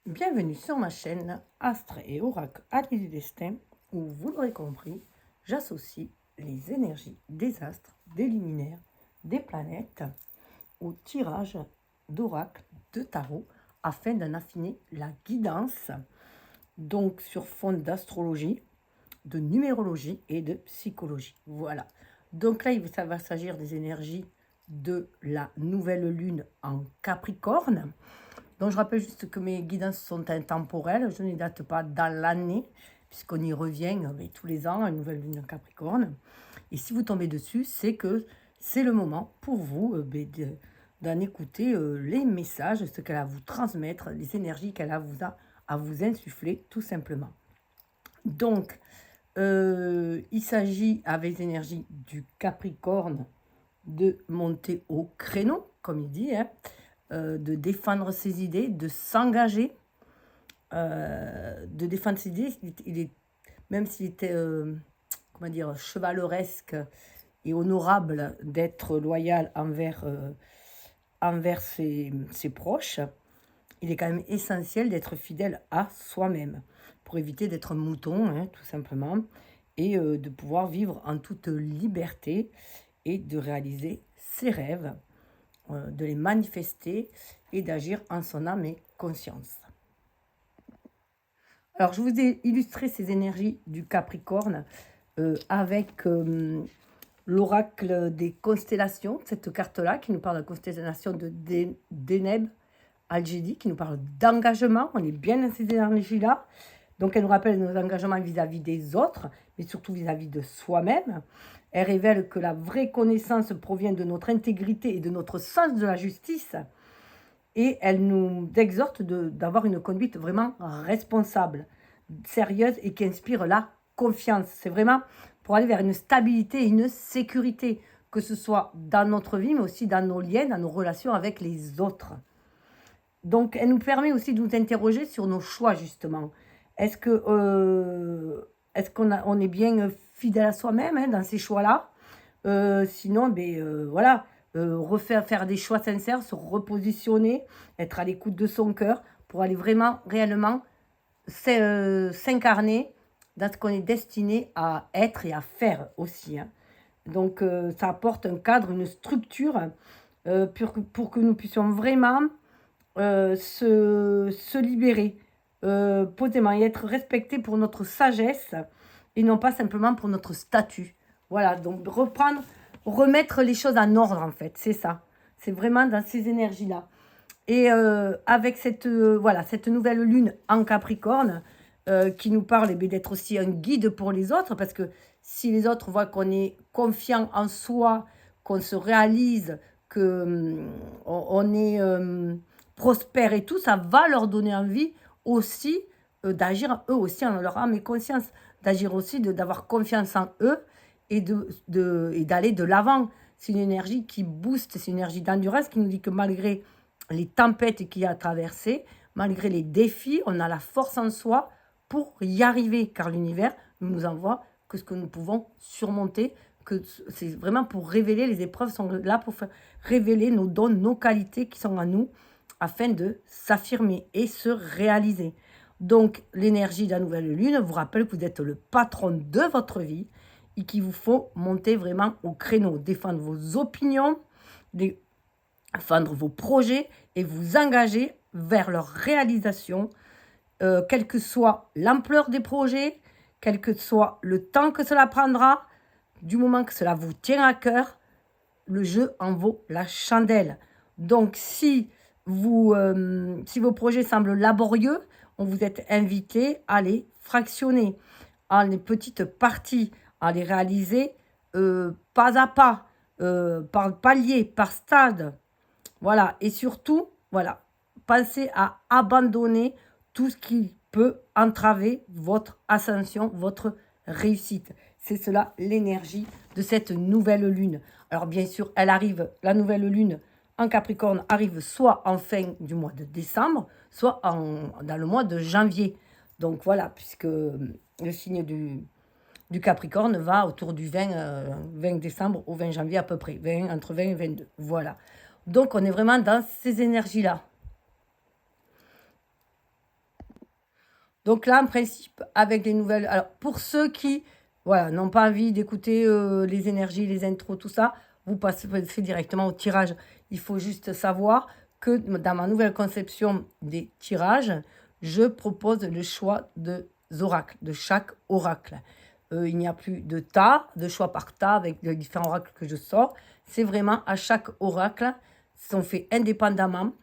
Bienvenue sur ma chaîne Astre et Oracle Alliés du Destin, où vous l'aurez compris, j'associe les énergies des astres, des luminaires, des planètes au tirage d'oracle, de tarot, afin d'en affiner la guidance, donc sur fond d'astrologie, de numérologie et de psychologie. Voilà. Donc là, ça va s'agir des énergies de la nouvelle lune en Capricorne. Donc je rappelle juste que mes guidances sont intemporelles, je ne date pas dans l'année, puisqu'on y revient tous les ans à une nouvelle lune en Capricorne. Et si vous tombez dessus, c'est que c'est le moment pour vous d'en écouter les messages, ce qu'elle a à vous transmettre, les énergies qu'elle a à vous insuffler, tout simplement. Donc, il s'agit, avec les énergies du Capricorne, de monter au créneau, comme il dit, de défendre ses idées, de s'engager, de défendre ses idées. Même s'il était, comment dire, chevaleresque et honorable d'être loyal envers ses proches, il est quand même essentiel d'être fidèle à soi-même pour éviter d'être mouton, tout simplement, et de pouvoir vivre en toute liberté et de réaliser ses rêves, de les manifester et d'agir en son âme et conscience. Alors, je vous ai illustré ces énergies du Capricorne avec l'oracle des constellations, cette carte-là qui nous parle de la constellation de Deneb Algédi, qui nous parle d'engagement. On est bien dans ces énergies-là. Donc, elle nous rappelle nos engagements vis-à-vis des autres, mais surtout vis-à-vis de soi-même. Elle révèle que la vraie connaissance provient de notre intégrité et de notre sens de la justice. Et elle nous exhorte d'avoir une conduite vraiment responsable, sérieuse et qui inspire la confiance. C'est vraiment pour aller vers une stabilité et une sécurité, que ce soit dans notre vie, mais aussi dans nos liens, dans nos relations avec les autres. Donc, elle nous permet aussi de nous interroger sur nos choix, justement. Est-ce qu'on est bien fidèle à soi-même dans ces choix-là? Sinon, voilà, faire des choix sincères, se repositionner, être à l'écoute de son cœur pour aller vraiment, réellement s'incarner dans ce qu'on est destiné à être et à faire aussi. Donc, ça apporte un cadre, une structure pour que nous puissions vraiment se libérer posément et être respectés pour notre sagesse et non pas simplement pour notre statut. Voilà, donc remettre les choses en ordre en fait, c'est ça. C'est vraiment dans ces énergies-là. Et avec cette nouvelle lune en Capricorne qui nous parle d'être aussi un guide pour les autres, parce que si les autres voient qu'on est confiant en soi, qu'on se réalise, qu'on on est prospère et tout, ça va leur donner envie aussi d'agir eux aussi en leur âme et conscience, d'agir aussi, d'avoir confiance en eux et d'aller de l'avant. C'est une énergie qui booste, c'est une énergie d'endurance qui nous dit que malgré les tempêtes qu'il y a à traverser, malgré les défis, on a la force en soi pour y arriver, car l'univers ne nous envoie que ce que nous pouvons surmonter, que c'est vraiment pour révéler, les épreuves sont là pour faire révéler nos dons, nos qualités qui sont en nous, afin de s'affirmer et se réaliser. Donc, l'énergie de la nouvelle lune vous rappelle que vous êtes le patron de votre vie et qu'il vous faut monter vraiment au créneau, défendre vos opinions, défendre vos projets et vous engager vers leur réalisation, quelle que soit l'ampleur des projets, quel que soit le temps que cela prendra, du moment que cela vous tient à cœur, le jeu en vaut la chandelle. Donc, si vos projets semblent laborieux, on vous est invité à les fractionner en les petites parties, à les réaliser pas à pas, par palier, par stade. Voilà, et surtout, voilà, pensez à abandonner tout ce qui peut entraver votre ascension, votre réussite. C'est cela l'énergie de cette nouvelle lune. Alors bien sûr, elle arrive, la nouvelle lune en Capricorne arrive soit en fin du mois de décembre, soit dans le mois de janvier. Donc voilà, puisque le signe du Capricorne va autour du 20 décembre au 20 janvier à peu près, entre 20 et 22. Voilà. Donc on est vraiment dans ces énergies-là. Donc là, en principe, avec les nouvelles... Alors, pour ceux qui, voilà, n'ont pas envie d'écouter les énergies, les intros, tout ça, vous passez directement au tirage. Il faut juste savoir que dans ma nouvelle conception des tirages, je propose le choix des oracles, de chaque oracle. Il n'y a plus de tas, de choix par tas avec les différents oracles que je sors. C'est vraiment à chaque oracle, sont faits indépendamment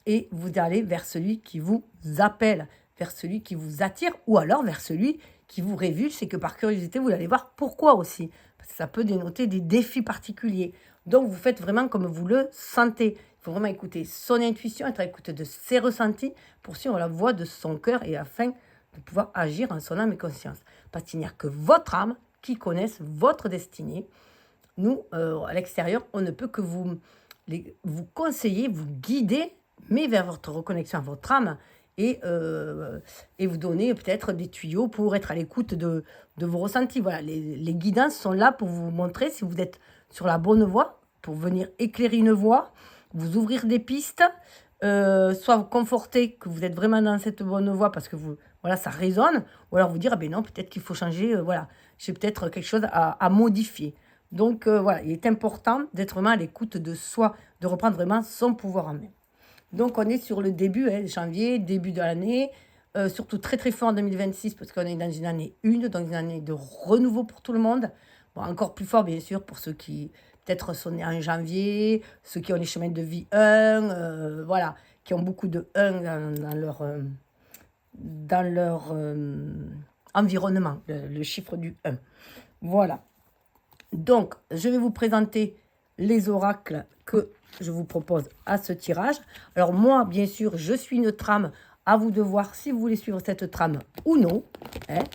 et vous allez vers celui qui vous appelle, vers celui qui vous attire ou alors vers celui qui vous révulse et que par curiosité, vous allez voir pourquoi aussi. Parce que ça peut dénoter des défis particuliers. Donc, vous faites vraiment comme vous le sentez. Il faut vraiment écouter son intuition, être à l'écoute de ses ressentis pour suivre la voix de son cœur et afin de pouvoir agir en son âme et conscience. Parce qu'il n'y a que votre âme qui connaisse votre destinée. Nous, à l'extérieur, on ne peut que vous conseiller, vous guider, mais vers votre reconnexion à votre âme et vous donner peut-être des tuyaux pour être à l'écoute de vos ressentis. Voilà, les guidances sont là pour vous montrer si vous êtes sur la bonne voie, pour venir éclairer une voie, vous ouvrir des pistes, soit vous conforter que vous êtes vraiment dans cette bonne voie parce que voilà, ça résonne, ou alors vous dire, ah ben non, peut-être qu'il faut changer, voilà, j'ai peut-être quelque chose à modifier. Donc voilà, il est important d'être vraiment à l'écoute de soi, de reprendre vraiment son pouvoir en main. Donc on est sur le début, janvier, début de l'année, surtout très très fort en 2026 parce qu'on est dans une année 1, donc une année de renouveau pour tout le monde. Bon, encore plus fort bien sûr pour ceux qui peut-être sont nés en janvier, ceux qui ont les chemins de vie 1, voilà, qui ont beaucoup de 1 dans leur environnement, le chiffre du 1. Voilà. Donc, je vais vous présenter les oracles que je vous propose à ce tirage. Alors moi, bien sûr, je suis une trame. À vous de voir si vous voulez suivre cette trame ou non.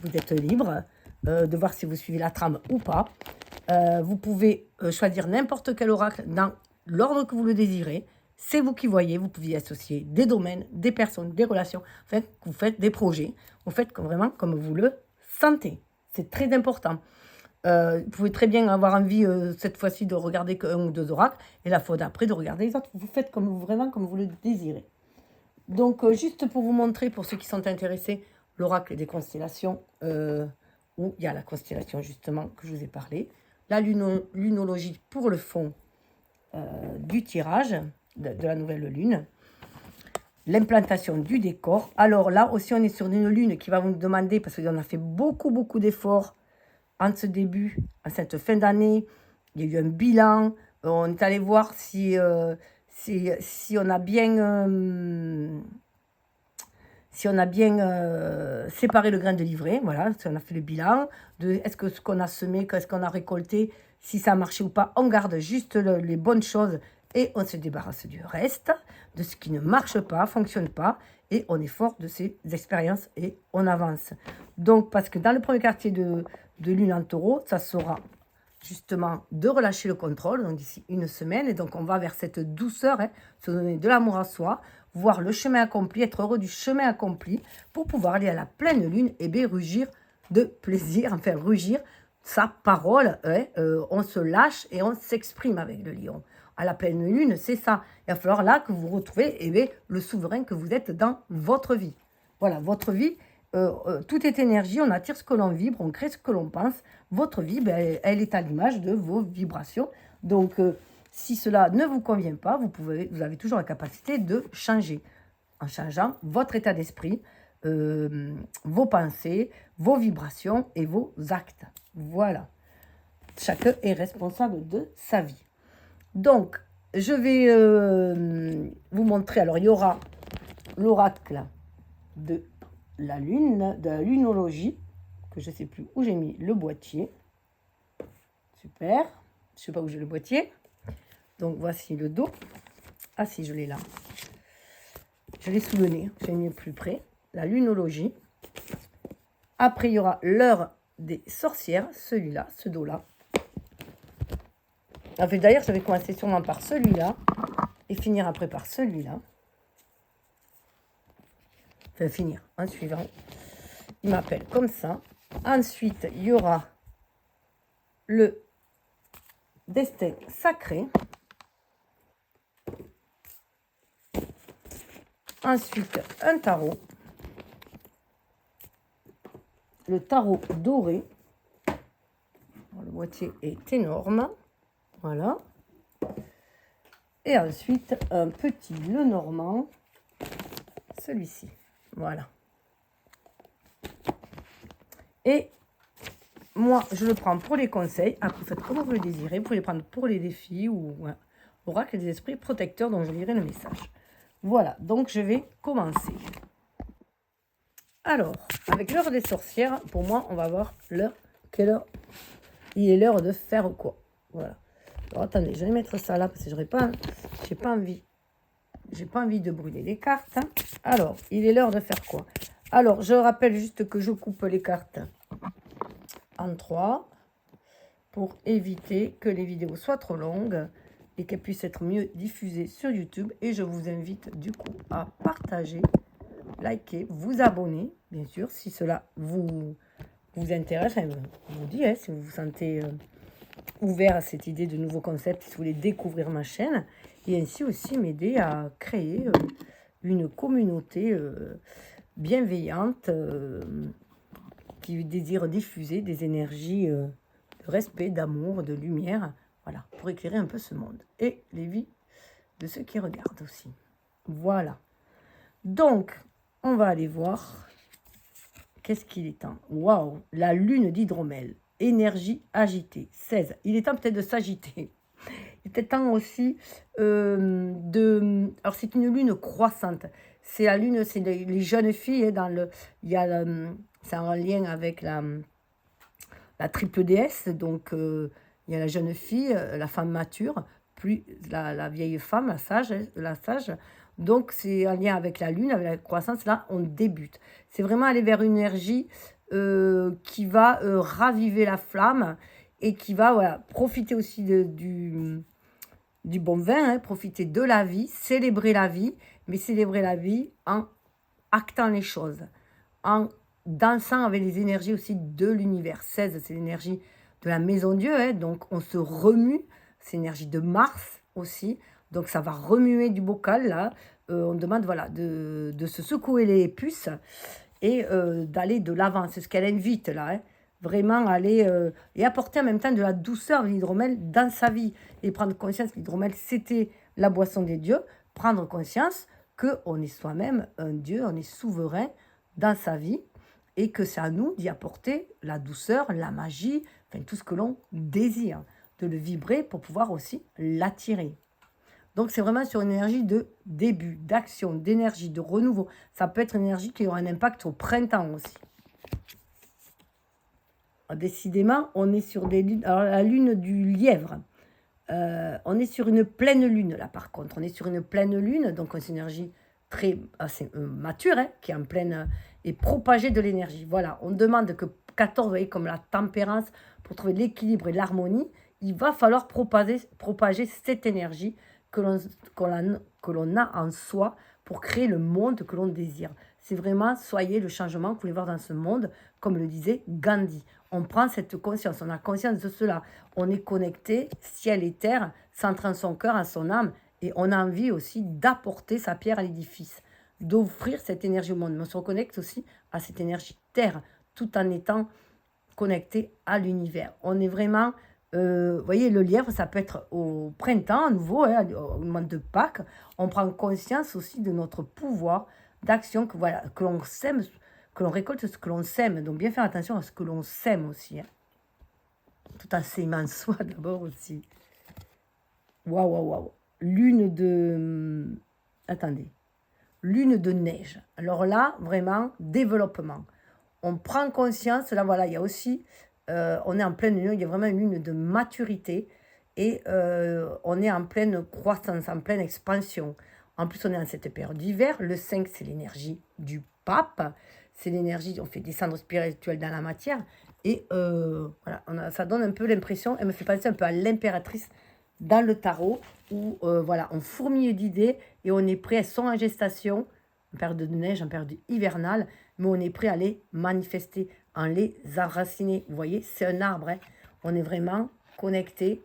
Vous êtes libre de voir si vous suivez la trame ou pas. Vous pouvez choisir n'importe quel oracle dans l'ordre que vous le désirez. C'est vous qui voyez. Vous pouvez associer des domaines, des personnes, des relations. En fait, vous faites des projets. Vous faites vraiment comme vous le sentez. C'est très important. Vous pouvez très bien avoir envie cette fois-ci de regarder qu'un ou deux oracles et la fois d'après de regarder les autres. Vous faites vraiment comme vous le désirez. Donc, juste pour vous montrer, pour ceux qui sont intéressés, l'oracle des constellations, où il y a la constellation justement que je vous ai parlé. La lunologie pour le fond du tirage de la nouvelle lune. L'implantation du décor. Alors là aussi, on est sur une lune qui va vous demander, parce qu'on a fait beaucoup d'efforts en ce début, en cette fin d'année, il y a eu un bilan. On est allé voir si on a bien, séparé le grain de livret. Voilà, si on a fait le bilan de est-ce que ce qu'on a semé, qu'est-ce qu'on a récolté, si ça a marché ou pas. On garde juste les bonnes choses et on se débarrasse du reste, de ce qui ne marche pas, fonctionne pas. Et on est fort de ces expériences et on avance. Donc, parce que dans le premier quartier de lune en taureau, ça sera justement de relâcher le contrôle, donc d'ici une semaine, et donc on va vers cette douceur, se donner de l'amour à soi, voir le chemin accompli, être heureux du chemin accompli, pour pouvoir aller à la pleine lune et bien rugir de plaisir, enfin rugir sa parole, on se lâche et on s'exprime avec le lion. À la pleine lune, c'est ça. Il va falloir là que vous retrouvez le souverain que vous êtes dans votre vie. Voilà, votre vie, tout est énergie, on attire ce que l'on vibre, on crée ce que l'on pense. Votre vie, elle est à l'image de vos vibrations. Donc, si cela ne vous convient pas, vous avez toujours la capacité de changer. En changeant votre état d'esprit, vos pensées, vos vibrations et vos actes. Voilà. Chacun est responsable de sa vie. Donc, je vais vous montrer. Alors, il y aura l'oracle de la lune, de la lunologie, que je ne sais plus où j'ai mis le boîtier. Super. Je ne sais pas où j'ai le boîtier. Donc, voici le dos. Ah si, je l'ai là. Je l'ai sous le nez. J'ai mis plus près. La lunologie. Après, il y aura l'heure des sorcières. Celui-là, ce dos-là. En fait, d'ailleurs, je vais commencer sûrement par celui-là. Et finir après par celui-là. Enfin, finir en suivant. Il m'appelle comme ça. Ensuite, il y aura le destin sacré. Ensuite, un tarot. le tarot doré. Bon, le boîtier est énorme. Voilà. Et ensuite, un petit Lenormand. Celui-ci. Voilà. Et moi, je le prends pour les conseils. Après, vous faites comme vous le désirez. Vous pouvez les prendre pour les défis ou voilà. Oracle des esprits protecteurs dont je lirai le message. Voilà, donc je vais commencer. Alors, avec l'heure des sorcières, pour moi, on va voir l'heure. Quelle heure? Il est l'heure de faire quoi? Voilà. Alors, attendez, je vais mettre ça là parce que j'ai pas envie. J'ai pas envie de brûler les cartes. Alors, il est l'heure de faire quoi? Alors, je rappelle juste que je coupe les cartes en 3 pour éviter que les vidéos soient trop longues et qu'elles puissent être mieux diffusées sur YouTube. Et je vous invite du coup à partager, liker, vous abonner, bien sûr, si cela vous intéresse. Enfin, je vous dis, hein, si vous vous sentez ouvert à cette idée de nouveaux concepts, si vous voulez découvrir ma chaîne, et ainsi aussi m'aider à créer une communauté bienveillante qui désire diffuser des énergies de respect, d'amour, de lumière, voilà, pour éclairer un peu ce monde et les vies de ceux qui regardent aussi. Voilà. Donc, on va aller voir qu'est-ce qu'il est temps. Waouh, la lune d'hydromel, énergie agitée, 16. Il est temps peut-être de s'agiter. Il était temps aussi Alors, c'est une lune croissante. C'est la lune, c'est les jeunes filles. Hein, dans le, il y a, c'est en lien avec la triple déesse. Donc, il y a la jeune fille, la femme mature, puis la vieille femme, la sage. Donc, c'est en lien avec la lune, avec la croissance. Là, on débute. C'est vraiment aller vers une énergie qui va raviver la flamme et qui va voilà, profiter aussi du bon vin, hein, profiter de la vie, célébrer la vie, mais célébrer la vie en actant les choses, en dansant avec les énergies aussi de l'univers. 16, c'est l'énergie de la maison Dieu, hein, donc on se remue, c'est l'énergie de Mars aussi, donc ça va remuer du bocal, là, on demande voilà, de se secouer les puces et d'aller de l'avant, c'est ce qu'elle invite là, hein. Vraiment aller et apporter en même temps de la douceur de l'hydromel dans sa vie et prendre conscience que l'hydromel c'était la boisson des dieux, prendre conscience qu'on est soi-même un dieu, on est souverain dans sa vie et que c'est à nous d'y apporter la douceur, la magie, enfin tout ce que l'on désire, de le vibrer pour pouvoir aussi l'attirer. Donc c'est vraiment sur une énergie de début, d'action, d'énergie, de renouveau. Ça peut être une énergie qui aura un impact au printemps aussi. Décidément, on est sur des lunes. Alors, la lune du lièvre. On est sur une pleine lune, là, par contre. On est sur une pleine lune, donc c'est une énergie très assez mature, hein, qui est en pleine... et propagée de l'énergie. Voilà, on demande que 14, vous voyez, comme la tempérance, pour trouver l'équilibre et l'harmonie, il va falloir propager cette énergie que l'on a en soi pour créer le monde que l'on désire. C'est vraiment, soyez le changement que vous voulez voir dans ce monde, comme le disait Gandhi. On prend cette conscience, on a conscience de cela. On est connecté, ciel et terre, centrant son cœur à son âme. Et on a envie aussi d'apporter sa pierre à l'édifice, d'offrir cette énergie au monde. Mais on se reconnecte aussi à cette énergie terre, tout en étant connecté à l'univers. On est vraiment... vous voyez, le lièvre, ça peut être au printemps, à nouveau, hein, au moment de Pâques. On prend conscience aussi de notre pouvoir d'action, que, voilà, que l'on sème, que l'on récolte ce que l'on sème. Donc, bien faire attention à ce que l'on sème aussi. Hein. Tout en s'aimant soi d'abord aussi. Waouh, waouh, waouh. Lune de... Attendez. Lune de neige. Alors là, vraiment, développement. On prend conscience, là, voilà, il y a aussi... on est en pleine lune, il y a vraiment une lune de maturité et on est en pleine croissance, en pleine expansion. En plus, on est en cette période d'hiver. Le 5, c'est l'énergie du pape. C'est l'énergie, on fait descendre spirituel dans la matière. Et voilà, ça donne un peu l'impression, elle me fait penser un peu à l'impératrice dans le tarot, où voilà, on fourmille d'idées et on est prêt, elles sont en gestation, en période de neige, en période hivernale, mais on est prêt à les manifester, en les enraciner. Vous voyez, c'est un arbre, hein. On est vraiment connecté,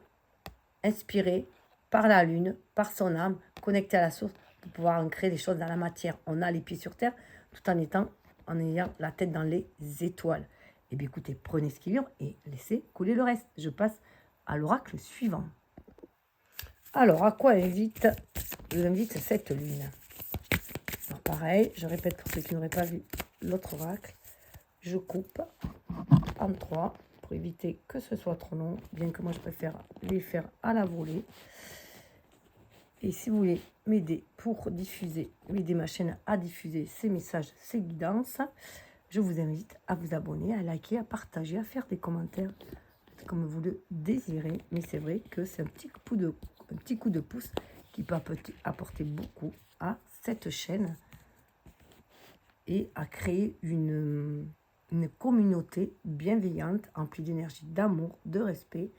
inspiré par la lune, par son âme, connecté à la source pour pouvoir ancrer des choses dans la matière. On a les pieds sur terre tout en ayant la tête dans les étoiles. Eh bien, écoutez, prenez ce qui vibre et laissez couler le reste. Je passe à l'oracle suivant. Alors, à quoi invite cette lune? Alors, pareil, je répète pour ceux qui n'auraient pas vu l'autre oracle. Je coupe en 3 pour éviter que ce soit trop long, bien que moi je préfère les faire à la volée. Et si vous voulez m'aider pour diffuser, m'aider ma chaîne à diffuser ces messages, ces guidances, je vous invite à vous abonner, à liker, à partager, à faire des commentaires comme vous le désirez. Mais c'est vrai que c'est un petit coup de pouce qui peut apporter beaucoup à cette chaîne et à créer une communauté bienveillante, emplie d'énergie, d'amour, de respect,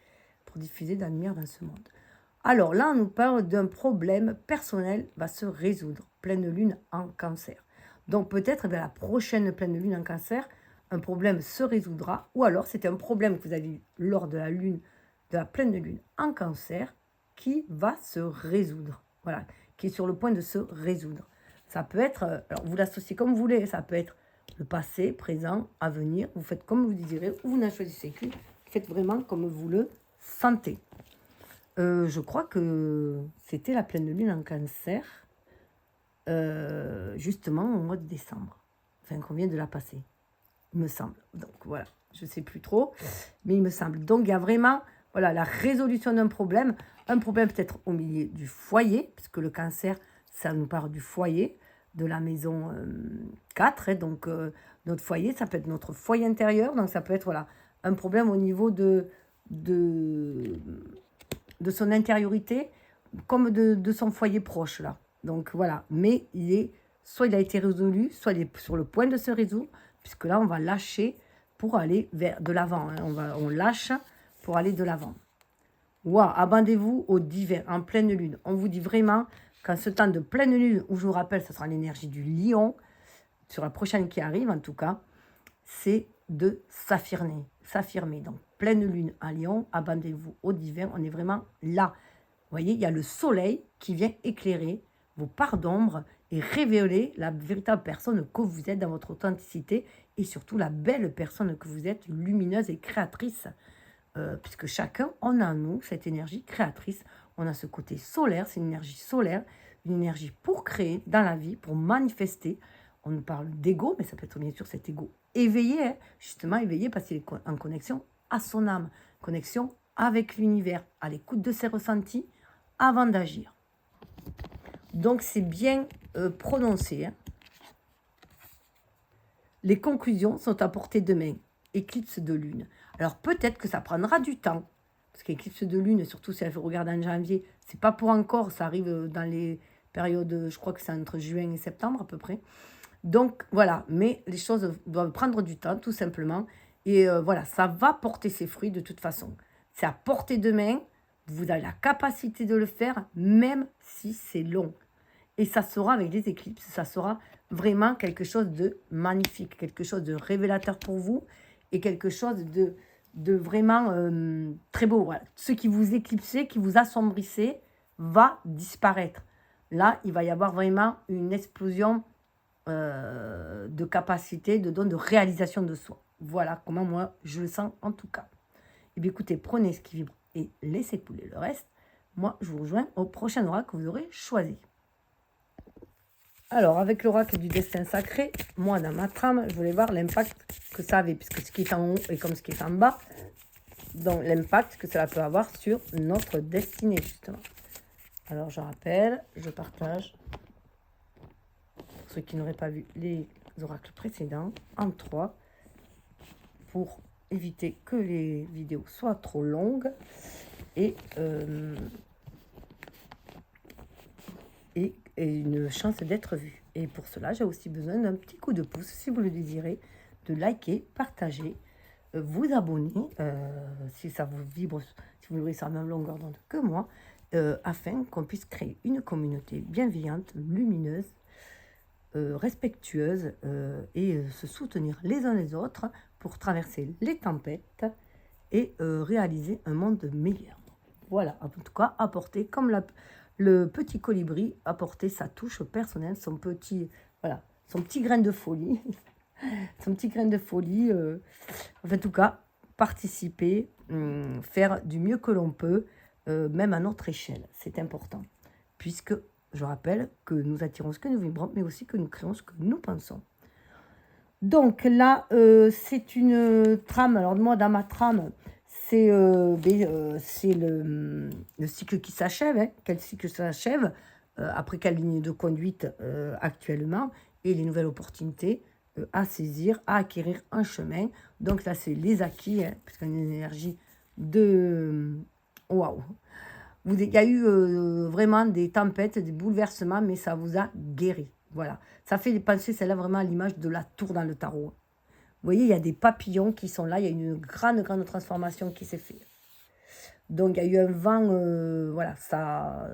pour diffuser de la lumière dans ce monde. Alors là, on nous parle d'un problème personnel va se résoudre. Pleine lune en cancer. Donc peut-être la prochaine pleine lune en cancer, un problème se résoudra. Ou alors c'était un problème que vous avez eu lors de la pleine lune en cancer qui va se résoudre. Voilà, qui est sur le point de se résoudre. Ça peut être, alors vous l'associez comme vous voulez, ça peut être le passé, présent, avenir. Vous faites comme vous désirez ou vous n'en choisissez qu'une. Faites vraiment comme vous le sentez. Je crois que c'était la pleine lune en cancer, justement au mois de décembre. Enfin, qu'on vient de la passer, il me semble. Donc voilà, je ne sais plus trop, mais il me semble. Donc il y a vraiment voilà, la résolution d'un problème. Un problème peut-être au milieu du foyer, puisque le cancer, ça nous parle du foyer, de la maison 4. Et donc notre foyer, ça peut être notre foyer intérieur. Donc ça peut être voilà, un problème au niveau de son intériorité comme de son foyer proche là. Donc voilà, mais soit il a été résolu, soit il est sur le point de se résoudre, puisque là on va lâcher pour aller vers de l'avant. Hein. On lâche pour aller de l'avant. Wow, abandonnez-vous au divin en pleine lune. On vous dit vraiment qu'en ce temps de pleine lune, où je vous rappelle, ce sera l'énergie du lion, sur la prochaine qui arrive en tout cas, c'est de s'affirmer. Donc, pleine lune à Lion, abandonnez-vous au divin, on est vraiment là. Vous voyez, il y a le soleil qui vient éclairer vos parts d'ombre et révéler la véritable personne que vous êtes dans votre authenticité et surtout la belle personne que vous êtes, lumineuse et créatrice. Puisque chacun, on a en nous cette énergie créatrice. On a ce côté solaire, c'est une énergie solaire, une énergie pour créer dans la vie, pour manifester. On nous parle d'ego, mais ça peut être bien sûr cet ego éveillé, hein, justement éveillé parce qu'il est en connexion à son âme, connexion avec l'univers, à l'écoute de ses ressentis avant d'agir. Donc c'est bien prononcé. Hein. Les conclusions sont à portée de main. Éclipse de lune. Alors peut-être que ça prendra du temps, parce qu'éclipse de lune, surtout si elle regarde en janvier, c'est pas pour encore, ça arrive dans les périodes, je crois que c'est entre juin et septembre à peu près. Donc voilà, mais les choses doivent prendre du temps tout simplement, et voilà, ça va porter ses fruits de toute façon. C'est à portée de main, vous avez la capacité de le faire, même si c'est long. Et ça sera avec les éclipses, ça sera vraiment quelque chose de magnifique, quelque chose de révélateur pour vous, et quelque chose de vraiment très beau. Voilà. Ce qui vous éclipsait, qui vous assombrissait, va disparaître. Là, il va y avoir vraiment une explosion de capacité, de don, de réalisation de soi. Voilà comment moi, je le sens en tout cas. Et bien écoutez, prenez ce qui vibre et laissez couler le reste. Moi, je vous rejoins au prochain oracle que vous aurez choisi. Alors, avec l'oracle du destin sacré, moi, dans ma trame, je voulais voir l'impact que ça avait, puisque ce qui est en haut est comme ce qui est en bas, donc l'impact que cela peut avoir sur notre destinée, justement. Alors, je rappelle, je partage, pour ceux qui n'auraient pas vu les oracles précédents, en 3, pour éviter que les vidéos soient trop longues, et une chance d'être vue. Et pour cela, j'ai aussi besoin d'un petit coup de pouce, si vous le désirez, de liker, partager, vous abonner, si ça vous vibre, si vous voulez sur la même longueur d'onde que moi, afin qu'on puisse créer une communauté bienveillante, lumineuse, respectueuse, et se soutenir les uns les autres pour traverser les tempêtes et réaliser un monde meilleur. Voilà, en tout cas, apporter comme le petit colibri, apporter sa touche personnelle, son petit grain de folie son petit grain de folie. Enfin, en tout cas, participer, faire du mieux que l'on peut, même à notre échelle. C'est important. Puisque, je rappelle que nous attirons ce que nous vibrons, mais aussi que nous créons ce que nous pensons. Donc là, c'est une trame. Alors moi, dans ma trame, c'est le cycle qui s'achève. Hein. Quel cycle s'achève après quelle ligne de conduite actuellement et les nouvelles opportunités à saisir, à acquérir un chemin. Donc là, c'est les acquis, hein, puisqu'on a une énergie de... Waouh! Il y a eu vraiment des tempêtes, des bouleversements, mais ça vous a guéri. Voilà. Ça fait penser, celle-là, vraiment à l'image de la tour dans le tarot. Vous voyez, il y a des papillons qui sont là. Il y a une grande transformation qui s'est faite. Donc, il y a eu un vent, voilà, ça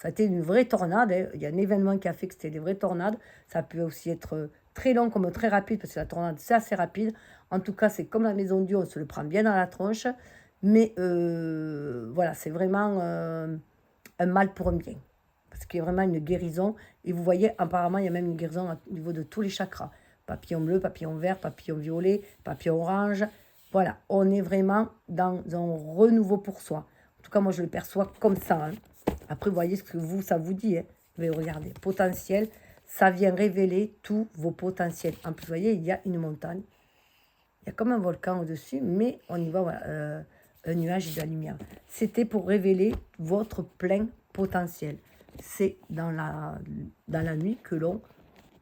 a été une vraie tornade. Hein. Il y a un événement qui a fait que c'était des vraies tornades. Ça peut aussi être très long comme très rapide, parce que la tornade, c'est assez rapide. En tout cas, c'est comme la maison Dieu, on se le prend bien dans la tronche. Mais voilà, c'est vraiment un mal pour un bien. Parce qu'il y a vraiment une guérison. Et vous voyez, apparemment, il y a même une guérison au niveau de tous les chakras. Papillon bleu, papillon vert, papillon violet, papillon orange. Voilà, on est vraiment dans un renouveau pour soi. En tout cas, moi, je le perçois comme ça. Hein. Après, vous voyez ce que ça vous dit. Hein. Vous allez regarder. Potentiel, ça vient révéler tous vos potentiels. En plus, vous voyez, il y a une montagne. Il y a comme un volcan au-dessus, mais on y voit voilà, un nuage et de la lumière. C'était pour révéler votre plein potentiel. C'est dans la nuit que l'on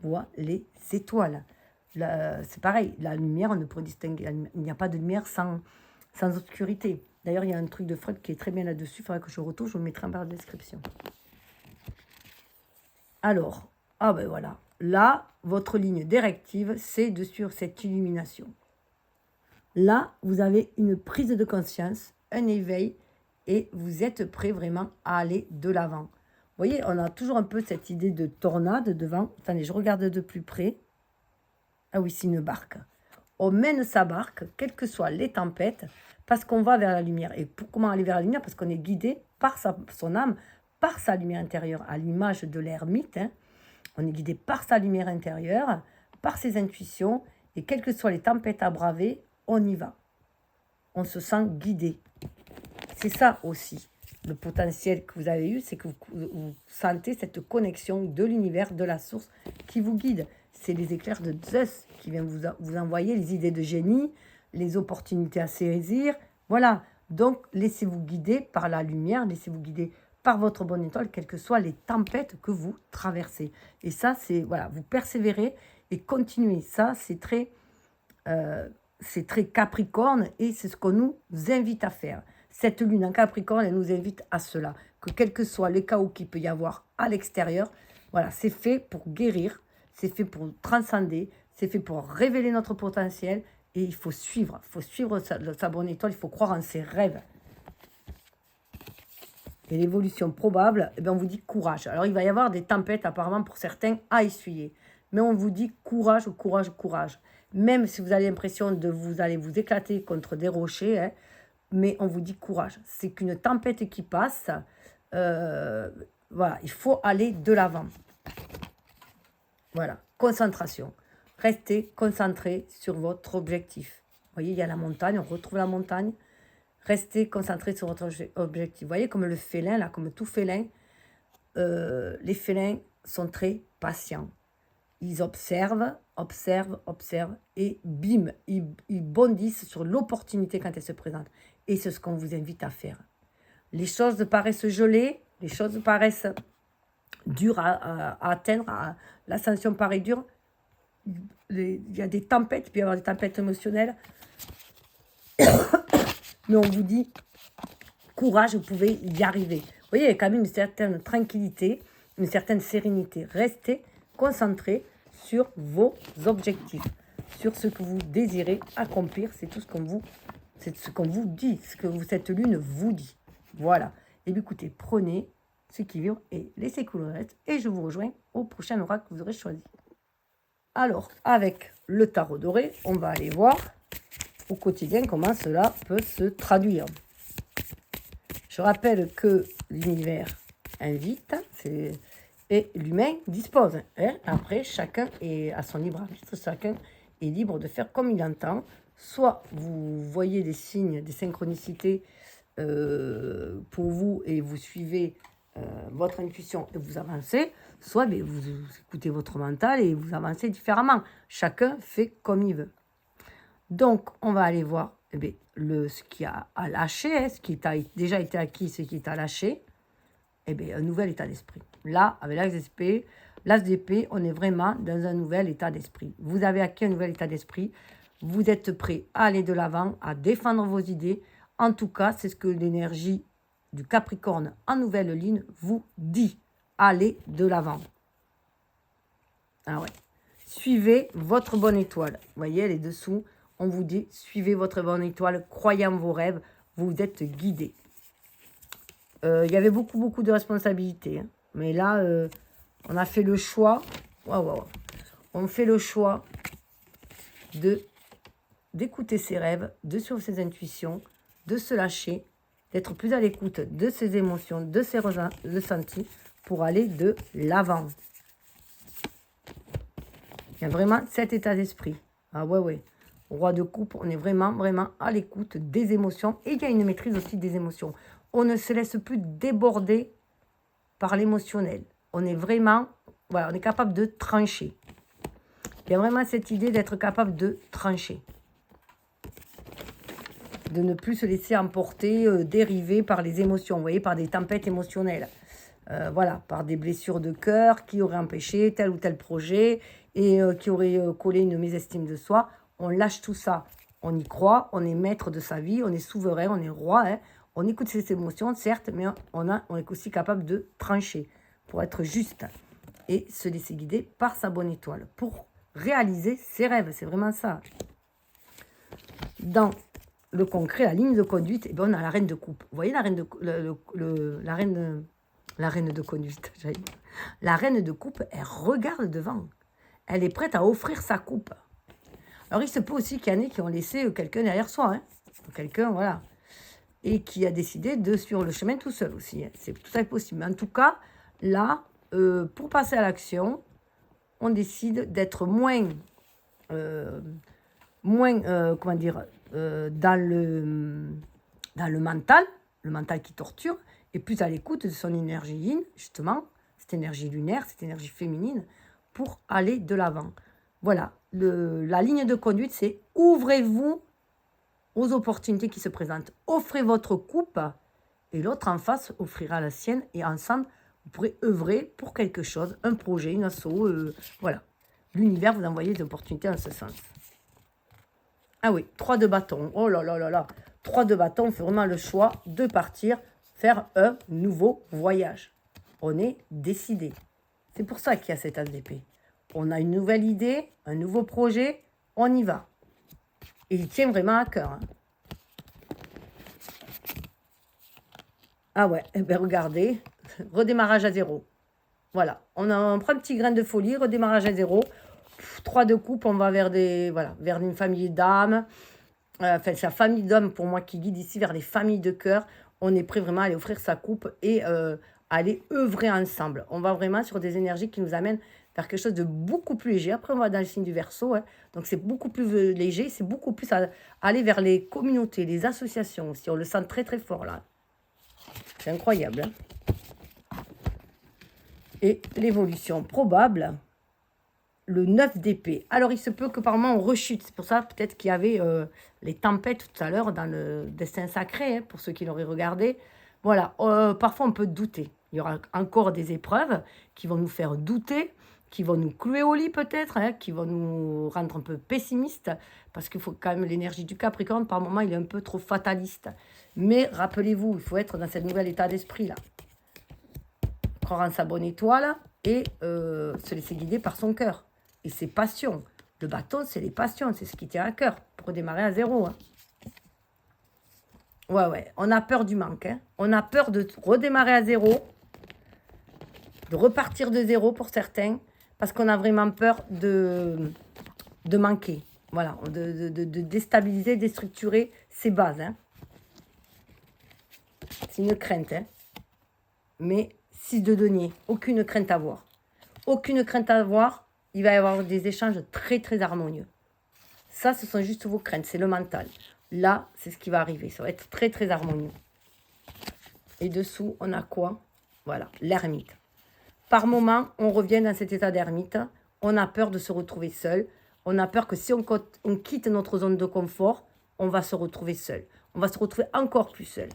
voit les étoiles. C'est pareil, la lumière, on ne peut distinguer. Il n'y a pas de lumière sans obscurité. D'ailleurs, il y a un truc de Freud qui est très bien là-dessus. Il faudra que je retouche, je vous mettrai en barre de description. Alors, ah ben voilà. Là, votre ligne directive, c'est de suivre cette illumination. Là, vous avez une prise de conscience, un éveil, et vous êtes prêt vraiment à aller de l'avant. Vous voyez, on a toujours un peu cette idée de tornade devant. Attendez, je regarde de plus près. Ah oui, c'est une barque. On mène sa barque, quelles que soient les tempêtes, parce qu'on va vers la lumière. Et comment aller vers la lumière? Parce qu'on est guidé par son âme, par sa lumière intérieure, à l'image de l'ermite. Hein. On est guidé par sa lumière intérieure, par ses intuitions, et quelles que soient les tempêtes à braver, on y va. On se sent guidé. C'est ça aussi. Le potentiel que vous avez eu, c'est que vous sentez cette connexion de l'univers, de la source qui vous guide. C'est les éclairs de Zeus qui viennent vous envoyer les idées de génie, les opportunités à saisir. Voilà. Donc, laissez-vous guider par la lumière, laissez-vous guider par votre bonne étoile, quelles que soient les tempêtes que vous traversez. Et ça, c'est, voilà, vous persévérez et continuez. Ça, c'est très Capricorne et c'est ce qu'on nous invite à faire. Cette lune en Capricorne, elle nous invite à cela. Que quel que soit le chaos qu'il peut y avoir à l'extérieur, voilà, c'est fait pour guérir, c'est fait pour transcender, c'est fait pour révéler notre potentiel et il faut suivre sa bonne étoile, il faut croire en ses rêves. Et l'évolution probable, eh bien, on vous dit courage. Alors, il va y avoir des tempêtes apparemment pour certains à essuyer. Mais on vous dit courage, courage, courage. Même si vous avez l'impression de vous allez vous éclater contre des rochers, hein, mais on vous dit courage. C'est qu'une tempête qui passe. Voilà, il faut aller de l'avant. Voilà, concentration. Restez concentré sur votre objectif. Vous voyez, il y a la montagne, on retrouve la montagne. Restez concentré sur votre objectif. Vous voyez, comme le félin, là, comme tout félin, les félins sont très patients. Ils observent, et bim, ils bondissent sur l'opportunité quand elle se présente. Et c'est ce qu'on vous invite à faire. Les choses paraissent gelées, les choses paraissent dures à atteindre, l'ascension paraît dure. Il y a des tempêtes, il peut y avoir des tempêtes émotionnelles. Mais on vous dit, courage, vous pouvez y arriver. Vous voyez, il y a quand même une certaine tranquillité, une certaine sérénité. Restez concentrés sur vos objectifs, sur ce que vous désirez accomplir. C'est tout ce qu'on vous dit, ce que cette lune vous dit. Voilà. Et bien écoutez, prenez ce qui vibre et laissez couler le reste. Et je vous rejoins au prochain oracle que vous aurez choisi. Alors, avec le tarot doré, on va aller voir au quotidien comment cela peut se traduire. Je rappelle que l'univers invite et l'humain dispose. Hein. Après, chacun est à son libre arbitre, chacun est libre de faire comme il entend. Soit vous voyez des signes, des synchronicités pour vous et vous suivez votre intuition et vous avancez, soit ben, vous écoutez votre mental et vous avancez différemment. Chacun fait comme il veut. Donc, on va aller voir eh bien, ce qui a à lâcher, hein, ce qui a déjà été acquis, ce qui est à lâcher, eh bien, un nouvel état d'esprit. Là, avec l'As d'épée, on est vraiment dans un nouvel état d'esprit. Vous avez acquis un nouvel état d'esprit. Vous êtes prêt à aller de l'avant, à défendre vos idées. En tout cas, c'est ce que l'énergie du Capricorne en nouvelle ligne vous dit. Allez de l'avant. Ah ouais. Suivez votre bonne étoile. Vous voyez, elle est dessous. On vous dit, suivez votre bonne étoile, croyez en vos rêves, vous êtes guidés. Il y avait beaucoup de responsabilités. Hein. Mais là, on a fait le choix. On fait le choix d'écouter ses rêves, de suivre ses intuitions, de se lâcher, d'être plus à l'écoute de ses émotions, de ses ressentis pour aller de l'avant. Il y a vraiment cet état d'esprit. Ah ouais. Roi de coupe, on est vraiment à l'écoute des émotions. Et il y a une maîtrise aussi des émotions. On ne se laisse plus déborder par l'émotionnel. On est vraiment, voilà, on est capable de trancher. Il y a vraiment cette idée d'être capable de trancher. De ne plus se laisser emporter, dériver par les émotions, vous voyez, par des tempêtes émotionnelles. Voilà, par des blessures de cœur qui auraient empêché tel ou tel projet et qui auraient collé une mésestime de soi. On lâche tout ça. On y croit, on est maître de sa vie, on est souverain, on est roi. Hein. On écoute ses émotions, certes, mais on est aussi capable de trancher pour être juste et se laisser guider par sa bonne étoile pour réaliser ses rêves. C'est vraiment ça. Dans le concret, la ligne de conduite, eh bien, on a la reine de coupe. Vous voyez la reine de conduite. La reine de coupe, elle regarde devant. Elle est prête à offrir sa coupe. Alors, il se peut aussi qu'il y en ait qui ont laissé quelqu'un derrière soi. Hein. Quelqu'un, voilà. Et qui a décidé de suivre le chemin tout seul aussi. Hein. C'est tout à fait possible. Mais en tout cas, là, pour passer à l'action, on décide d'être moins comment dire, dans le mental qui torture, et plus à l'écoute de son énergie yin, justement, cette énergie lunaire, cette énergie féminine, pour aller de l'avant. Voilà, la ligne de conduite, c'est ouvrez-vous aux opportunités qui se présentent. Offrez votre coupe, et l'autre en face offrira la sienne, et ensemble, vous pourrez œuvrer pour quelque chose, un projet, une asso, voilà. L'univers vous envoie des opportunités en ce sens. Ah oui, 3 de bâton. Oh là là là là. 3 de bâton, on fait vraiment le choix de partir faire un nouveau voyage. On est décidé. C'est pour ça qu'il y a cet as d'épée. On a une nouvelle idée, un nouveau projet, on y va. Et il tient vraiment à cœur. Hein. Ah ouais, eh bien regardez, redémarrage à zéro. Voilà, on prend un petit grain de folie, redémarrage à zéro. 3 de coupe, on va vers vers une famille d'âmes. Enfin, c'est la famille d'hommes pour moi qui guide ici vers les familles de cœur. On est prêt vraiment à aller offrir sa coupe et aller œuvrer ensemble. On va vraiment sur des énergies qui nous amènent vers quelque chose de beaucoup plus léger. Après, on va dans le signe du Verseau. Hein. Donc, c'est beaucoup plus léger. C'est beaucoup plus à aller vers les communautés, les associations aussi. On le sent très, très fort là. C'est incroyable. Hein. Et l'évolution probable, le 9 d'épée. Alors, il se peut que par moment on rechute. C'est pour ça peut-être qu'il y avait les tempêtes tout à l'heure dans le destin sacré, hein, pour ceux qui l'auraient regardé. Voilà, parfois on peut douter. Il y aura encore des épreuves qui vont nous faire douter, qui vont nous clouer au lit peut-être, hein, qui vont nous rendre un peu pessimistes, parce qu'il faut quand même l'énergie du Capricorne, par moment il est un peu trop fataliste. Mais rappelez-vous, il faut être dans ce nouvel état d'esprit là. Croire en sa bonne étoile et se laisser guider par son cœur. Et ses passions. Le bâton, c'est les passions, c'est ce qui tient à cœur pour démarrer à zéro. Hein. Ouais, on a peur du manque. Hein. On a peur de redémarrer à zéro, de repartir de zéro pour certains, parce qu'on a vraiment peur de manquer. Voilà, de déstabiliser, déstructurer ses bases. Hein. C'est une crainte. Hein. Mais 6 de denier, aucune crainte à avoir. Aucune crainte à avoir. Il va y avoir des échanges très, très harmonieux. Ça, ce sont juste vos craintes, c'est le mental. Là, c'est ce qui va arriver. Ça va être très, très harmonieux. Et dessous, on a quoi? Voilà, l'ermite. Par moment, on revient dans cet état d'ermite. On a peur de se retrouver seul. On a peur que si on quitte notre zone de confort, on va se retrouver seul. On va se retrouver encore plus seul.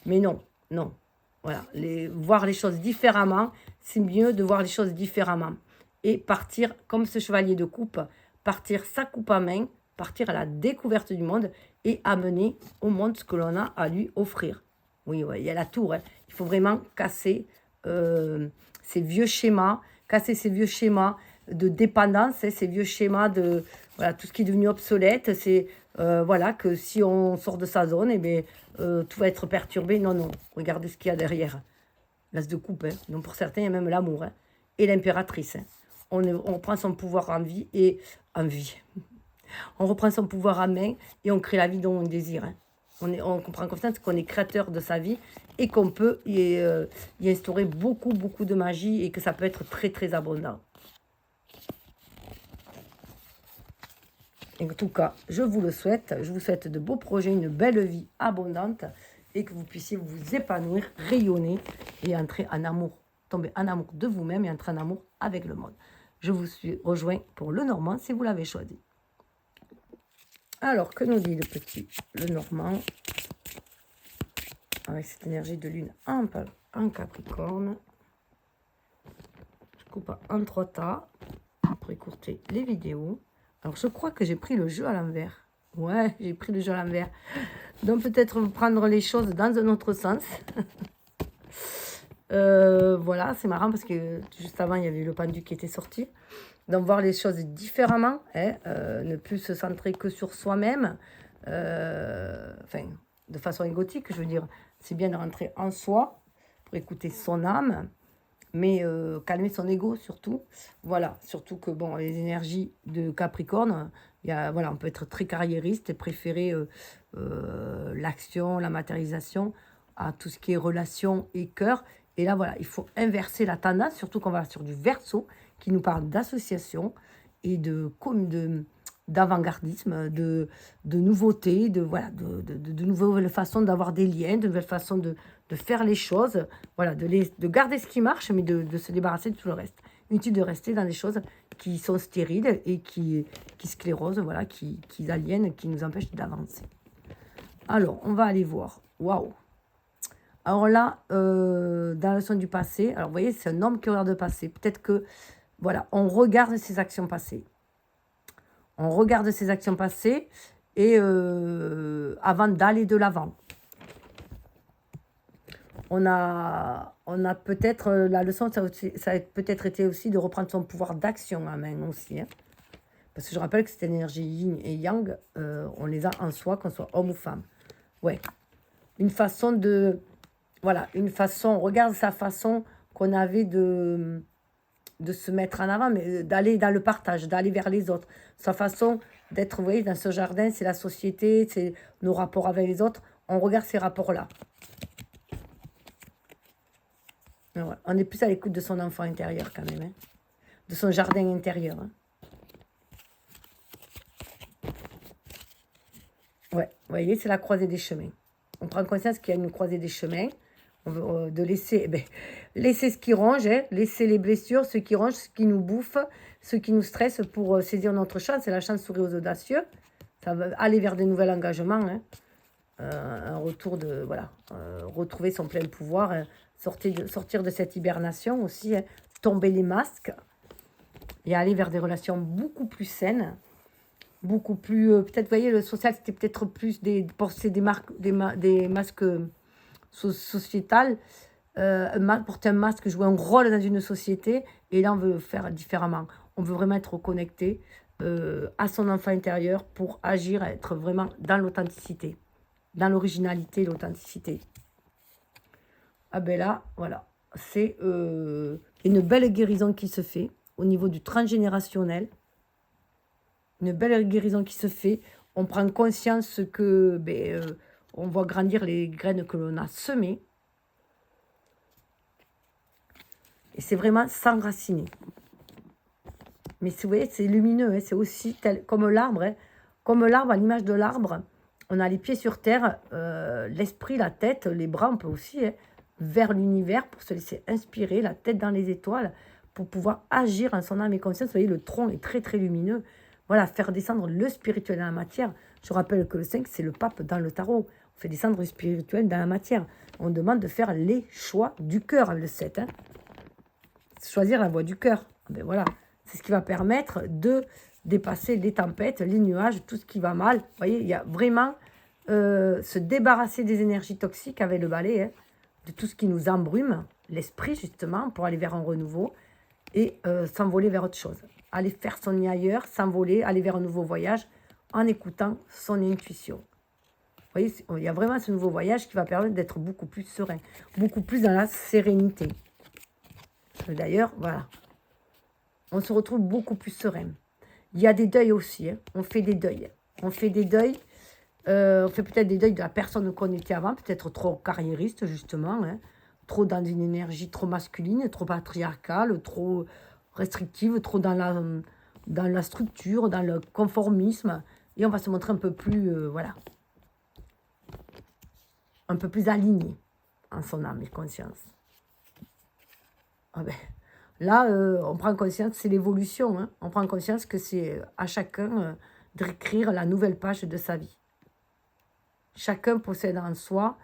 Mais non, non. Voilà, voir les choses différemment, c'est mieux de voir les choses différemment. Et partir comme ce chevalier de coupe, partir sa coupe à main, partir à la découverte du monde et amener au monde ce que l'on a à lui offrir. Oui, ouais, il y a la tour. Hein. Il faut vraiment casser ces vieux schémas, de dépendance, hein, ces vieux schémas de voilà, tout ce qui est devenu obsolète. C'est voilà, que si on sort de sa zone, eh bien, tout va être perturbé. Non, non, regardez ce qu'il y a derrière. L'as de coupe. Hein. Donc pour certains, il y a même l'amour. Hein. Et l'impératrice. Hein. On prend son pouvoir en vie et en vie. On reprend son pouvoir en main et on crée la vie dont on désire. Hein. On comprend confiance qu'on est créateur de sa vie et qu'on peut y instaurer beaucoup, beaucoup de magie et que ça peut être très, très abondant. En tout cas, je vous le souhaite. Je vous souhaite de beaux projets, une belle vie abondante et que vous puissiez vous épanouir, rayonner et entrer en amour, tomber en amour de vous-même et entrer en amour avec le monde. Je vous suis rejoint pour le Normand si vous l'avez choisi. Alors, que nous dit le petit, le Normand, avec cette énergie de lune en Capricorne. Je coupe en 3 tas pour écourter les vidéos. Alors, je crois que j'ai pris le jeu à l'envers. Ouais, j'ai pris le jeu à l'envers. Donc, peut-être prendre les choses dans un autre sens. Voilà, c'est marrant parce que juste avant, il y avait le pendu qui était sorti. Donc, voir les choses différemment, hein, ne plus se centrer que sur soi-même, enfin, de façon égotique, je veux dire, c'est bien de rentrer en soi pour écouter son âme, mais calmer son ego surtout. Voilà, surtout que, bon, les énergies de Capricorne, voilà, on peut être très carriériste et préférer l'action, la matérialisation à tout ce qui est relation et cœur. Et là, voilà, il faut inverser la tendance, surtout qu'on va sur du Verseau, qui nous parle d'association et d'avant-gardisme, de nouveautés, de nouvelles façons d'avoir des liens, de nouvelles façons de faire les choses, voilà, de garder ce qui marche, mais de se débarrasser de tout le reste. Inutile de rester dans des choses qui sont stériles et qui sclérosent, voilà, qui aliènent, qui nous empêchent d'avancer. Alors, on va aller voir. Waouh! Alors là, dans la leçon du passé, alors vous voyez, c'est un homme qui regarde le passé. Peut-être que, voilà, on regarde ses actions passées. On regarde ses actions passées et avant d'aller de l'avant. On a peut-être, la leçon, ça a peut-être été aussi de reprendre son pouvoir d'action en main aussi. Hein. Parce que je rappelle que cette énergie yin et yang, on les a en soi, qu'on soit homme ou femme. Ouais. Une façon de... Voilà, on regarde sa façon qu'on avait de se mettre en avant, mais d'aller dans le partage, d'aller vers les autres. Sa façon d'être, vous voyez, dans ce jardin, c'est la société, c'est nos rapports avec les autres. On regarde ces rapports-là. Ouais, on est plus à l'écoute de son enfant intérieur quand même, hein, de son jardin intérieur. Hein. Ouais, vous voyez, c'est la croisée des chemins. On prend conscience qu'il y a une croisée des chemins. On veut, de laisser, laisser ce qui ronge, hein, laisser les blessures, ce qui ronge, ce qui nous bouffe, ce qui nous stresse pour saisir notre chance. C'est la chance sourit aux audacieux. Ça va aller vers des nouveaux engagements. Hein. Un retour de, voilà, retrouver son plein pouvoir, hein, sortir de cette hibernation aussi, hein, tomber les masques et aller vers des relations beaucoup plus saines. Beaucoup plus, peut-être, vous voyez, le social, c'était peut-être plus porter des masques sociétal, porter un masque, jouer un rôle dans une société, et là on veut faire différemment. On veut vraiment être connecté à son enfant intérieur pour agir, être vraiment dans l'authenticité, dans l'originalité, l'authenticité. Ah ben là, voilà, c'est une belle guérison qui se fait au niveau du transgénérationnel, une belle guérison qui se fait. On prend conscience que on voit grandir les graines que l'on a semées. Et c'est vraiment s'enraciner. Mais vous voyez, c'est lumineux. Hein, c'est aussi comme l'arbre. Hein, Comme l'arbre, à l'image de l'arbre, on a les pieds sur terre, l'esprit, la tête, les bras, on peut aussi, hein, vers l'univers pour se laisser inspirer, la tête dans les étoiles, pour pouvoir agir en son âme et conscience. Vous voyez, le tronc est très, très lumineux. Voilà, faire descendre le spirituel dans la matière. Je rappelle que le 5, c'est le pape dans le tarot. On fait descendre le spirituel dans la matière. On demande de faire les choix du cœur, le 7. Hein. Choisir la voie du cœur. Ben voilà, c'est ce qui va permettre de dépasser les tempêtes, les nuages, tout ce qui va mal. Vous voyez, il y a vraiment se débarrasser des énergies toxiques avec le balai, hein, de tout ce qui nous embrume, l'esprit justement, pour aller vers un renouveau et s'envoler vers autre chose. Aller faire son nid ailleurs, s'envoler, aller vers un nouveau voyage en écoutant son intuition. Vous voyez, il y a vraiment ce nouveau voyage qui va permettre d'être beaucoup plus serein, beaucoup plus dans la sérénité. D'ailleurs, voilà, on se retrouve beaucoup plus serein. Il y a des deuils aussi, hein. On fait des deuils. On fait des deuils, on fait peut-être des deuils de la personne qu'on était avant, peut-être trop carriériste justement, hein. Trop dans une énergie trop masculine, trop patriarcale, trop restrictive, trop dans la structure, dans le conformisme. Et on va se montrer un peu plus, voilà, un peu plus aligné en son âme et conscience. Ah ben, là, on prend conscience, c'est l'évolution. Hein. On prend conscience que c'est à chacun d'écrire la nouvelle page de sa vie. Chacun possède en soi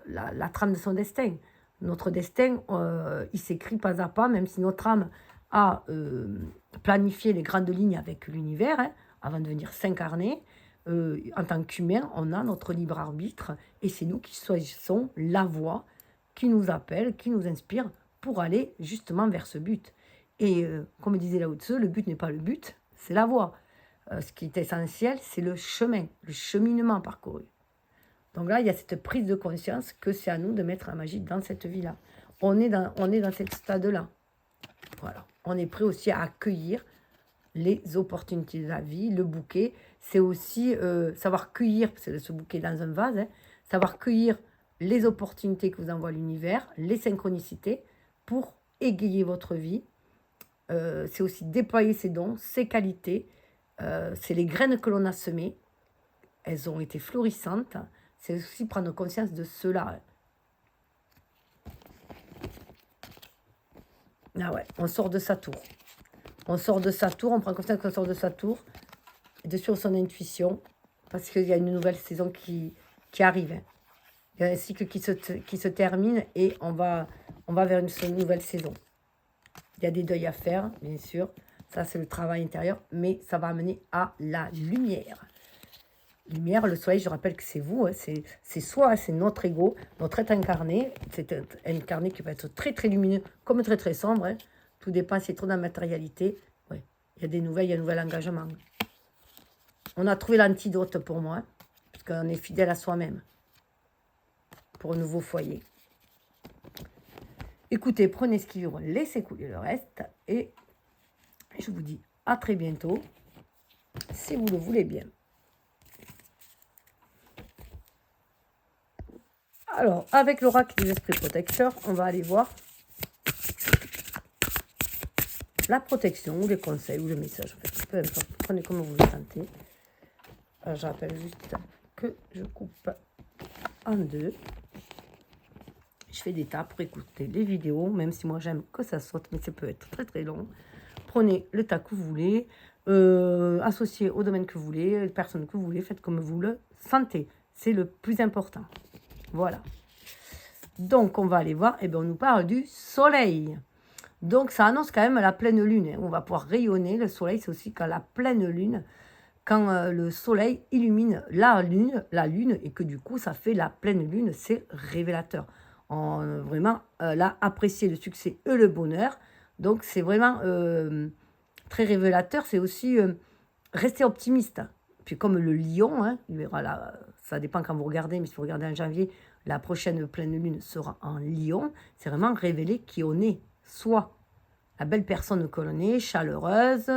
la trame de son destin. Notre destin, il s'écrit pas à pas, même si notre âme a planifié les grandes lignes avec l'univers, hein, avant de venir s'incarner. En tant qu'humain, on a notre libre arbitre et c'est nous qui choisissons la voie qui nous appelle, qui nous inspire pour aller justement vers ce but. Et comme disait Lao Tzu, le but n'est pas le but, c'est la voie. Ce qui est essentiel, c'est le chemin, le cheminement parcouru. Donc là, il y a cette prise de conscience que c'est à nous de mettre la magie dans cette vie-là. On est dans ce stade-là. Voilà. On est prêt aussi à accueillir les opportunités de la vie, le bouquet. C'est aussi savoir cueillir, c'est ce bouquet dans un vase, hein, savoir cueillir les opportunités que vous envoie l'univers, les synchronicités pour égayer votre vie. C'est aussi déployer ses dons, ses qualités. C'est les graines que l'on a semées. Elles ont été florissantes. C'est aussi prendre conscience de cela. Ah ouais, on sort de sa tour. On sort de sa tour, on prend conscience qu'on sort de sa tour, de sur son intuition, parce qu'il y a une nouvelle saison qui arrive. Il y a un cycle qui se termine et on va vers une nouvelle saison. Il y a des deuils à faire, bien sûr. Ça, c'est le travail intérieur, mais ça va amener à la lumière. Lumière, le soleil, je rappelle que c'est vous, hein, c'est soi, hein, c'est notre ego, notre être incarné. C'est un incarné qui va être très, très lumineux, comme très, très sombre. Hein. Tout dépend si c'est trop dans la matérialité. Ouais. Il y a des nouvelles, il y a un nouvel engagement. On a trouvé l'antidote pour moi, hein, parce qu'on est fidèle à soi-même. Pour un nouveau foyer. Écoutez, prenez ce qui dure, laissez couler le reste. Et je vous dis à très bientôt, si vous le voulez bien. Alors, avec l'oracle des esprits protecteurs, on va aller voir la protection, ou les conseils, ou le message. En fait, peu importe, prenez comme vous le sentez. Alors, je rappelle juste que je coupe en deux. Je fais des tas pour écouter les vidéos, même si moi j'aime que ça saute, mais ça peut être très très long. Prenez le tas que vous voulez, associez au domaine que vous voulez, les personnes que vous voulez, faites comme vous le sentez. C'est le plus important. Voilà. Donc, on va aller voir, et bien on nous parle du soleil. Donc, ça annonce quand même la pleine lune. Hein. On va pouvoir rayonner. Le soleil, c'est aussi quand la pleine lune, quand le soleil illumine la lune, et que du coup, ça fait la pleine lune, c'est révélateur. Vraiment, là, apprécier le succès et le bonheur. Donc, c'est vraiment très révélateur. C'est aussi rester optimiste. Puis, comme le lion, hein, il verra là, ça dépend quand vous regardez, mais si vous regardez en janvier, la prochaine pleine lune sera en lion. C'est vraiment révéler qui on est, soit la belle personne que l'on est, chaleureuse,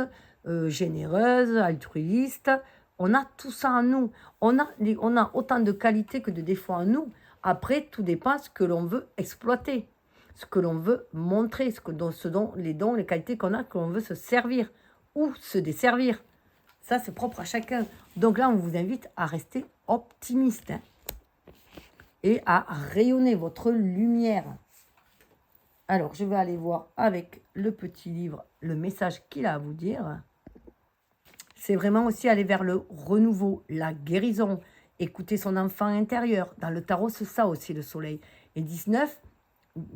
généreuse, altruiste. On a tout ça en nous. On a autant de qualités que de défauts en nous. Après, tout dépend de ce que l'on veut exploiter, ce que l'on veut montrer, les dons, les qualités qu'on a, que l'on veut se servir ou se desservir. Ça, c'est propre à chacun. Donc là, on vous invite à rester optimiste hein, et à rayonner votre lumière. Alors, je vais aller voir avec le petit livre le message qu'il a à vous dire. C'est vraiment aussi aller vers le renouveau, la guérison, écouter son enfant intérieur. Dans le tarot, c'est ça aussi le soleil. Et 19,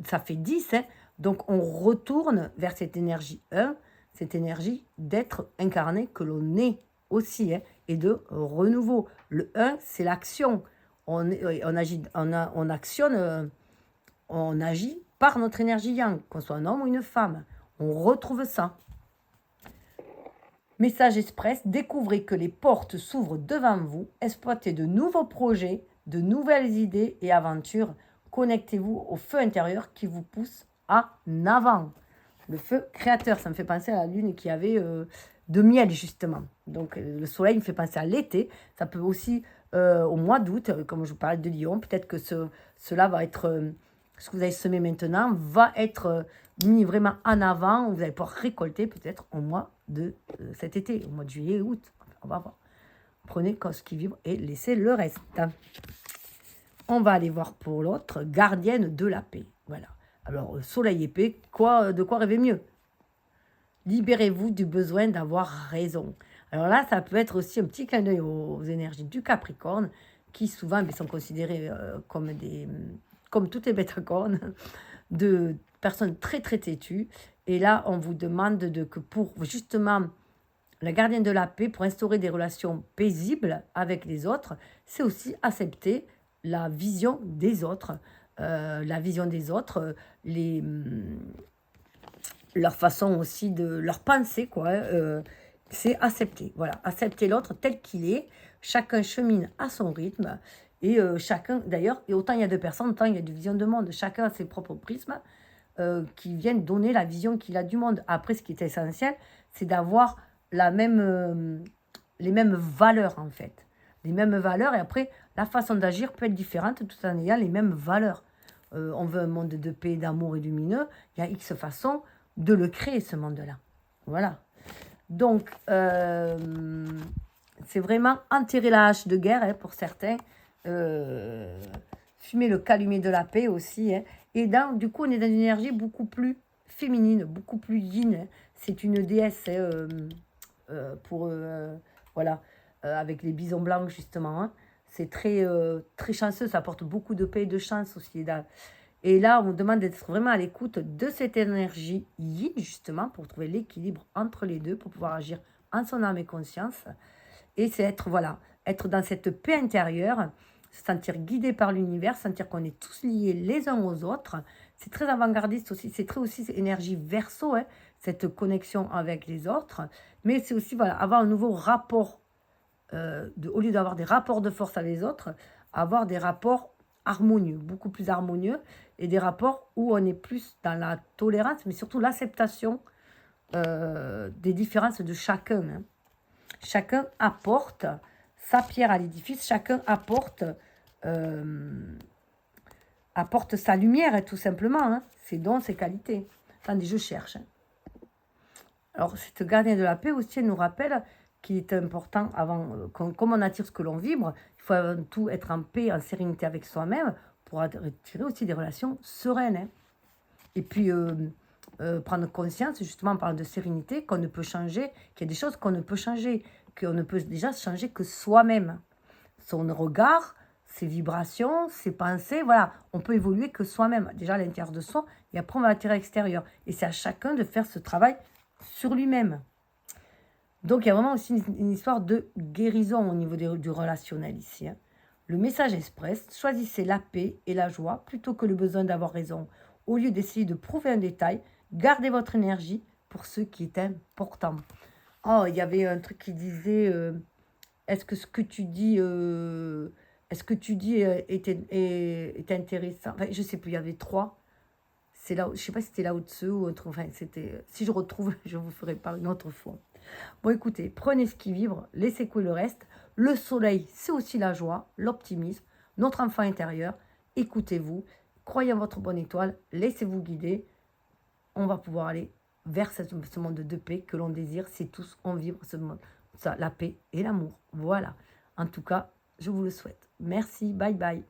ça fait 10, hein. Donc on retourne vers cette énergie 1, cette énergie d'être incarné que l'on est aussi, hein, et de renouveau. Le 1, c'est l'action. On actionne, on agit par notre énergie yang, qu'on soit un homme ou une femme. On retrouve ça. Message express, découvrez que les portes s'ouvrent devant vous, exploitez de nouveaux projets, de nouvelles idées et aventures. Connectez-vous au feu intérieur qui vous pousse en avant. Le feu créateur, ça me fait penser à la lune qui avait de miel justement. Donc le soleil me fait penser à l'été. Ça peut aussi au mois d'août, comme je vous parlais de Lion, peut-être que cela va être, ce que vous avez semé maintenant, va être mis vraiment en avant. Vous allez pouvoir récolter peut-être au mois de cet été, au mois de juillet, août. On va voir. Prenez ce qui vibre et laissez le reste. On va aller voir pour l'autre, gardienne de la paix. Voilà. Alors, soleil et paix, de quoi rêver mieux? Libérez-vous du besoin d'avoir raison. Alors là, ça peut être aussi un petit clin d'œil aux énergies du Capricorne, qui souvent sont considérées comme toutes les bêtes à cornes, de personnes très très têtues. Et là, on vous demande que pour justement la gardienne de la paix, pour instaurer des relations paisibles avec les autres, c'est aussi accepter la vision des autres. Leur façon aussi de leur penser, quoi. C'est accepter, voilà, accepter l'autre tel qu'il est. Chacun chemine à son rythme. Et chacun, d'ailleurs, et autant il y a de personnes, autant il y a de visions de monde. Chacun a ses propres prismes qui viennent donner la vision qu'il a du monde. Après, ce qui est essentiel, c'est d'avoir les mêmes valeurs, en fait. Les mêmes valeurs, et après, la façon d'agir peut être différente tout en ayant les mêmes valeurs. On veut un monde de paix, d'amour et lumineux. Il y a X façons de le créer, ce monde-là. Voilà. Donc, c'est vraiment enterrer la hache de guerre hein, pour certains. Fumer le calumet de la paix aussi. Hein. Et du coup, on est dans une énergie beaucoup plus féminine, beaucoup plus yin. Hein. C'est une déesse hein, voilà, avec les bisons blancs justement. Hein. C'est très, très chanceux, ça apporte beaucoup de paix et de chance aussi. Et là, on vous demande d'être vraiment à l'écoute de cette énergie yin, justement, pour trouver l'équilibre entre les deux, pour pouvoir agir en son âme et conscience. Et c'est être dans cette paix intérieure, se sentir guidé par l'univers, sentir qu'on est tous liés les uns aux autres. C'est très avant-gardiste aussi, c'est très aussi énergie verso, hein, cette connexion avec les autres. Mais c'est aussi, avoir un nouveau rapport, au lieu d'avoir des rapports de force avec les autres, avoir des rapports harmonieux, beaucoup plus harmonieux, et des rapports où on est plus dans la tolérance, mais surtout l'acceptation des différences de chacun. Hein. Chacun apporte sa pierre à l'édifice, chacun apporte sa lumière, hein, tout simplement, hein, ses dons, ses qualités. Attendez, je cherche. Hein. Alors, cette gardienne de la paix aussi, elle nous rappelle qu'il est important, comme on attire ce que l'on vibre, il faut avant tout être en paix, en sérénité avec soi-même pour attirer aussi des relations sereines. Hein. Et puis, prendre conscience, justement, en parlant de sérénité, qu'on ne peut changer, qu'il y a des choses qu'on ne peut changer, qu'on ne peut déjà changer que soi-même. Son regard, ses vibrations, ses pensées, voilà, on peut évoluer que soi-même, déjà à l'intérieur de soi, et après on va l'attirer à l'extérieur. Et c'est à chacun de faire ce travail sur lui-même. Donc, il y a vraiment aussi une histoire de guérison au niveau du relationnel ici. Hein. Le message express, choisissez la paix et la joie plutôt que le besoin d'avoir raison. Au lieu d'essayer de prouver un détail, gardez votre énergie pour ce qui est important. Oh, il y avait un truc qui disait, est-ce que ce que tu dis, est intéressant. Enfin, je ne sais plus, il y avait 3. C'est là, je ne sais pas si c'était là au-dessus ou autre. Enfin, si je retrouve, je vous ferai part une autre fois. Bon, écoutez, prenez ce qui vibre, laissez couler le reste. Le soleil, c'est aussi la joie, l'optimisme, notre enfant intérieur. Écoutez-vous, croyez en votre bonne étoile, laissez-vous guider. On va pouvoir aller vers ce monde de paix que l'on désire. Si tous on vibre ce monde, ça, la paix et l'amour. Voilà. En tout cas, je vous le souhaite. Merci, bye bye.